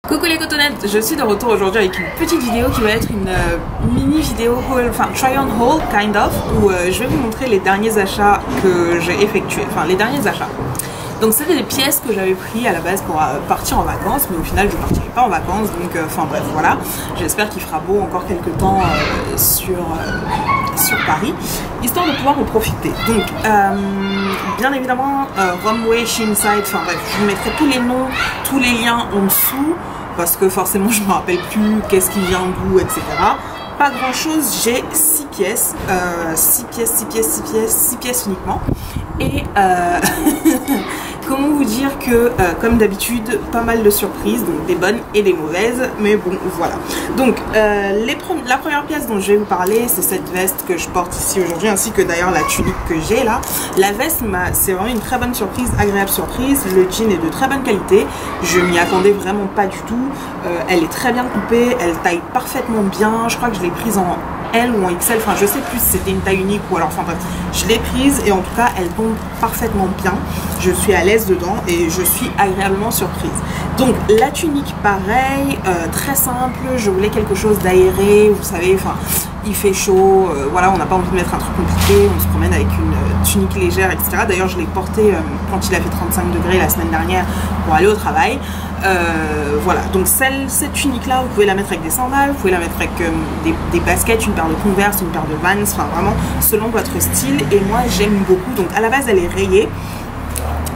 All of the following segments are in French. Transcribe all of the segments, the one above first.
Coucou les cotonnettes, je suis de retour aujourd'hui avec une petite vidéo qui va être une mini vidéo haul, enfin try on haul kind of, où je vais vous montrer les derniers achats que j'ai effectués, enfin les derniers achats. Donc c'était des pièces que j'avais pris à la base pour partir en vacances, mais au final je ne partirai pas en vacances, donc enfin bref voilà. J'espère qu'il fera beau encore quelques temps sur Paris, histoire de pouvoir en profiter. Donc bien évidemment Romwe, Shinside, enfin bref, je vous mettrai tous les noms, tous les liens en dessous, parce que forcément je me rappelle plus qu'est-ce qui vient d'où, etc. Pas grand chose, j'ai 6 pièces, 6 pièces uniquement. Et comment vous dire que, comme d'habitude, pas mal de surprises, donc des bonnes et des mauvaises, mais bon, voilà. Donc, la première pièce dont je vais vous parler, c'est cette veste que je porte ici aujourd'hui, ainsi que d'ailleurs la tunique que j'ai là. La veste, c'est vraiment une très bonne surprise, agréable surprise. Le jean est de très bonne qualité, je m'y attendais vraiment pas du tout. Elle est très bien coupée, elle taille parfaitement bien, je crois que je l'ai prise en L ou en XL, enfin je sais plus si c'était une taille unique ou alors, enfin bref, je l'ai prise et en tout cas elle tombe parfaitement bien, je suis à l'aise dedans et je suis agréablement surprise. Donc la tunique pareil, très simple, je voulais quelque chose d'aéré, vous savez, enfin il fait chaud, voilà, on n'a pas envie de mettre un truc compliqué, on se promène avec une tunique légère, etc. D'ailleurs je l'ai portée quand il a fait 35 degrés la semaine dernière pour aller au travail. Voilà, donc cette tunique là, vous pouvez la mettre avec des sandales, vous pouvez la mettre avec des baskets, une paire de Converse, une paire de Vans, enfin vraiment selon votre style, et moi j'aime beaucoup. Donc à la base elle est rayée,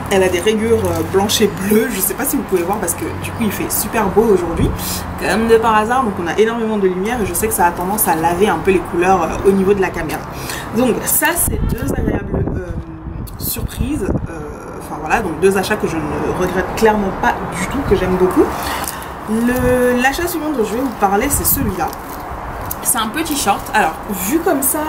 elle a des rayures blanches et bleues, je sais pas si vous pouvez voir parce que du coup il fait super beau aujourd'hui, comme de par hasard, donc on a énormément de lumière et je sais que ça a tendance à laver un peu les couleurs au niveau de la caméra. Donc ça c'est deux agréables surprises, enfin voilà, donc deux achats que je ne regrette clairement pas du tout, que j'aime beaucoup. L'achat suivant dont je vais vous parler, c'est celui-là. C'est un petit short. Alors, vu comme ça,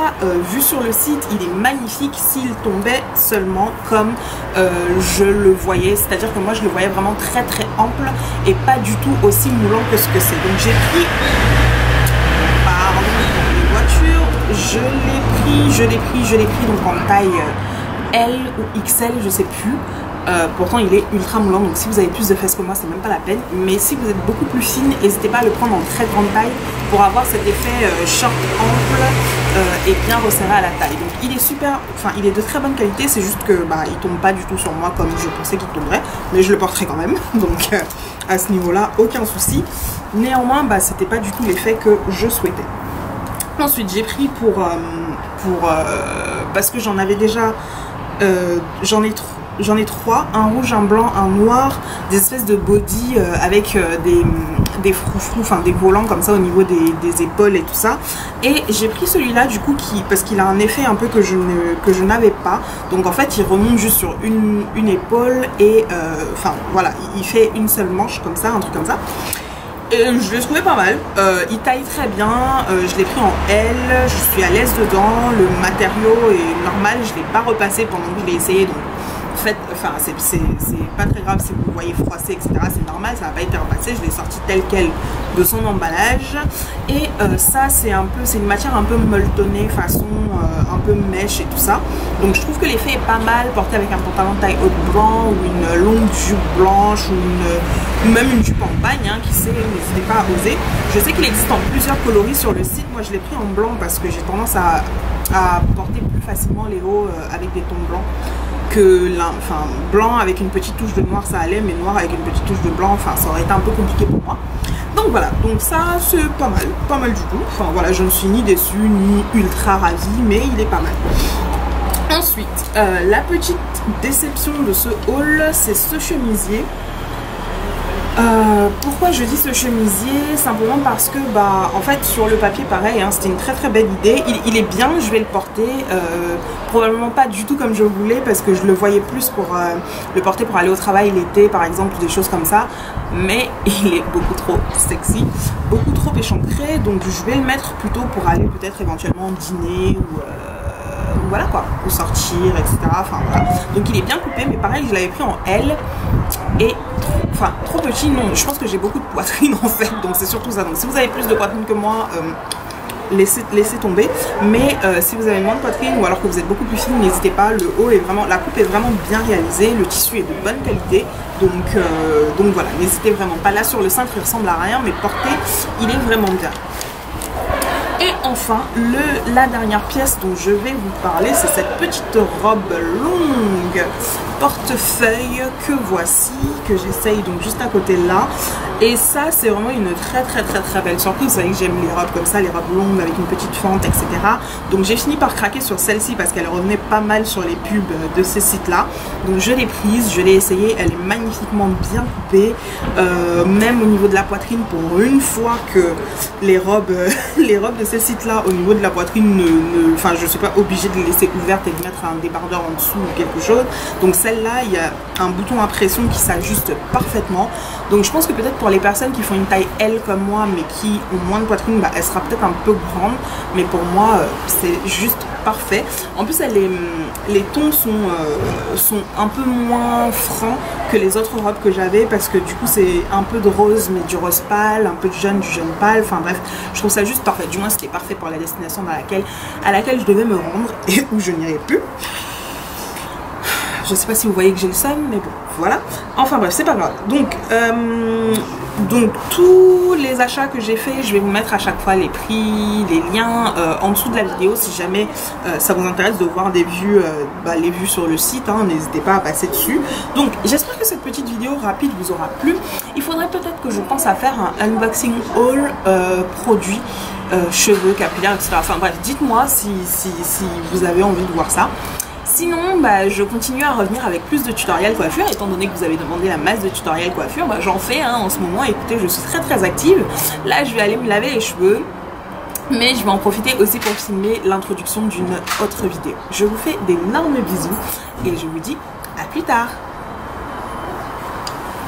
vu sur le site, il est magnifique s'il tombait seulement comme je le voyais. C'est-à-dire que moi, je le voyais vraiment très très ample et pas du tout aussi moulant que ce que c'est. Donc, j'ai pris... Pardon pour les voitures. Je l'ai pris donc en taille L ou XL, je sais plus. Pourtant il est ultra moulant, donc si vous avez plus de fesses que moi c'est même pas la peine, mais si vous êtes beaucoup plus fine, n'hésitez pas à le prendre en très grande taille pour avoir cet effet short ample et bien resserré à la taille. Donc il est super, enfin il est de très bonne qualité, c'est juste que bah il tombe pas du tout sur moi comme je pensais qu'il tomberait, mais je le porterai quand même, donc à ce niveau là aucun souci. Néanmoins bah c'était pas du tout l'effet que je souhaitais. Ensuite j'ai pris parce que j'en avais déjà, j'en ai trois, un rouge, un blanc, un noir, des espèces de body avec des froufrous, enfin des volants comme ça au niveau des épaules et tout ça. Et j'ai pris celui-là du coup parce qu'il a un effet un peu que je n'avais pas. Donc en fait il remonte juste sur une épaule et enfin voilà, il fait une seule manche comme ça, un truc comme ça. Et je l'ai trouvé pas mal, il taille très bien, je l'ai pris en L, je suis à l'aise dedans, le matériau est normal, je ne l'ai pas repassé pendant que je l'ai essayé, donc faites, enfin c'est pas très grave si vous le voyez froissé, etc. C'est normal, ça n'a pas été repassé, je l'ai sorti tel quel de son emballage. Et ça c'est une matière un peu molletonnée, façon un peu mèche et tout ça. Donc je trouve que l'effet est pas mal, porté avec un pantalon taille haute blanc ou une longue jupe blanche ou même une jupe en bagne, hein, qui sait, n'hésitez pas à oser. Je sais qu'il existe en plusieurs coloris sur le site, moi je l'ai pris en blanc parce que j'ai tendance à porter plus facilement les hauts avec des tons blancs que enfin blanc avec une petite touche de noir ça allait, mais noir avec une petite touche de blanc, enfin ça aurait été un peu compliqué pour moi. Donc voilà, donc ça c'est pas mal du tout. Enfin voilà, je ne suis ni déçue ni ultra ravie, mais il est pas mal. Ensuite, la petite déception de ce haul, c'est ce chemisier. Pourquoi je dis ce chemisier? Simplement parce que bah en fait sur le papier pareil, hein, c'était une très très belle idée, il est bien, je vais le porter, probablement pas du tout comme je voulais parce que je le voyais plus pour le porter pour aller au travail l'été par exemple, des choses comme ça, mais il est beaucoup trop sexy, beaucoup trop échancré, donc je vais le mettre plutôt pour aller peut-être éventuellement dîner ou voilà quoi, ou sortir, etc. Enfin voilà. Donc il est bien coupé, mais pareil, je l'avais pris en L et trop petit, non. Je pense que j'ai beaucoup de poitrine en fait, donc c'est surtout ça. Donc si vous avez plus de poitrine que moi, laissez tomber. Mais si vous avez moins de poitrine ou alors que vous êtes beaucoup plus fine, n'hésitez pas. Le haut est vraiment, la coupe est vraiment bien réalisée, le tissu est de bonne qualité. Donc voilà, n'hésitez vraiment pas. Là sur le cintre il ressemble à rien, mais porté il est vraiment bien. Et enfin, la dernière pièce dont je vais vous parler, c'est cette petite robe longue portefeuille que voici, que j'essaye donc juste à côté là. Et ça, c'est vraiment une très belle surprise. Vous savez que j'aime les robes comme ça, les robes longues avec une petite fente, etc. Donc j'ai fini par craquer sur celle-ci parce qu'elle revenait pas mal sur les pubs de ces sites-là. Donc je l'ai prise, je l'ai essayée, elle est magnifiquement bien coupée. Même au niveau de la poitrine, pour une fois que les robes de ces sites-là, au niveau de la poitrine, enfin je suis pas obligée de les laisser ouvertes et de mettre un débardeur en dessous ou quelque chose. Donc celle-là, il y a un bouton à pression qui s'ajuste parfaitement. Donc je pense que peut-être pour les personnes qui font une taille L comme moi mais qui ont moins de poitrine, bah, elle sera peut-être un peu grande, mais pour moi c'est juste parfait. En plus les tons sont un peu moins francs que les autres robes que j'avais, parce que du coup c'est un peu de rose mais du rose pâle, un peu de jaune, du jaune pâle, enfin bref, je trouve ça juste parfait. Du moins c'était parfait pour la destination à laquelle je devais me rendre et où je n'irai plus. Je sais pas si vous voyez que j'ai le seum, mais bon, voilà. Enfin bref, c'est pas grave. Donc tous les achats que j'ai fait, je vais vous mettre à chaque fois les prix, les liens en dessous de la vidéo si jamais ça vous intéresse de voir des vues, les vues sur le site, hein, n'hésitez pas à passer dessus. Donc j'espère que cette petite vidéo rapide vous aura plu. Il faudrait peut-être que je pense à faire un unboxing haul produits, cheveux, capillaires, etc. Enfin bref, dites-moi si vous avez envie de voir ça. Sinon, je continue à revenir avec plus de tutoriels coiffure, étant donné que vous avez demandé la masse de tutoriels coiffure, j'en fais en ce moment. Écoutez, je suis très active. Là, je vais aller me laver les cheveux, mais je vais en profiter aussi pour filmer l'introduction d'une autre vidéo. Je vous fais d'énormes bisous et je vous dis à plus tard.